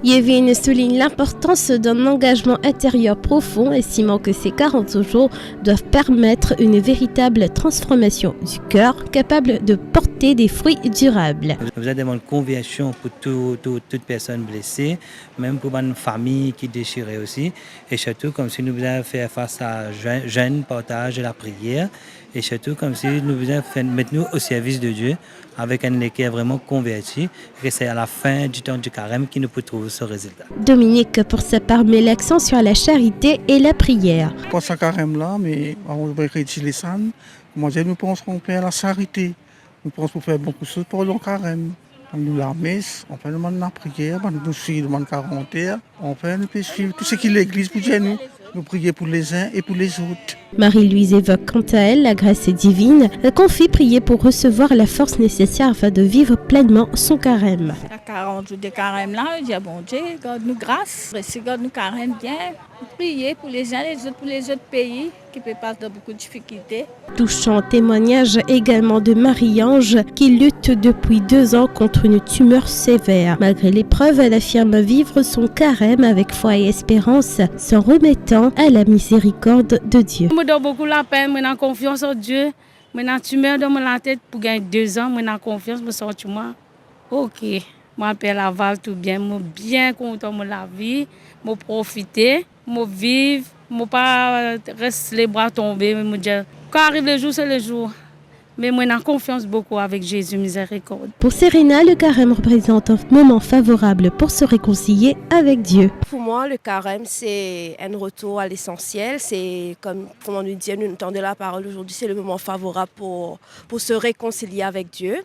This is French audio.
Yevin souligne l'importance d'un engagement intérieur profond, estimant que ces 40 jours doivent permettre une véritable transformation du cœur, capable de porter des fruits durables. Nous avons demandé conversion pour toute personne blessée, même pour une famille qui déchirait aussi. Et surtout, comme si nous avons fait face à jeûne, partage de la prière. Et surtout, comme si nous avons mettre nous au service de Dieu avec un équerre vraiment converti. Et c'est à la fin du temps du carême que nous pouvons trouver ce résultat. Dominique, pour sa part, met l'accent sur la charité et la prière. Pour ce carême-là, mais on va rédiger les scènes. Moi, nous pensons faire la charité. Nous pensons faire beaucoup de choses pour le carême. Nous la messe, on fait la prière, nous suivons le 40 heures, on fait tout ce qui est l'église pour Dieu. Nous prions pour les uns et pour les autres. Marie-Louise évoque quant à elle la grâce divine. Elle confie prier pour recevoir la force nécessaire afin de vivre pleinement son carême. À 40 jours de carême là, je dis bon Dieu, garde-nous grâce, garde-nous carême bien. Prier pour les uns, pour les autres pays qui peuvent passer dans beaucoup de difficultés. Touchant témoignage également de Marie-Ange qui lutte depuis 2 ans contre une tumeur sévère. Malgré l'épreuve, elle affirme vivre son carême avec foi et espérance, s'en remettant à la miséricorde de Dieu. Je me donne beaucoup la peine, je suis en confiance en Dieu. Je suis en tumeur dans la tête pour gagner 2 ans, je suis en confiance, je sens moi. Ok, je m'appelle Laval tout bien, je suis bien content de la vie, je profite. Je vivre, je ne pas rester les bras tombés. Quand arrive le jour, c'est le jour. Mais moi, j'ai confiance beaucoup avec Jésus miséricorde. Pour Serena, le carême représente un moment favorable pour se réconcilier avec Dieu. Pour moi, le carême, c'est un retour à l'essentiel. C'est comme on nous dit, nous entendons la parole aujourd'hui, c'est le moment favorable pour se réconcilier avec Dieu.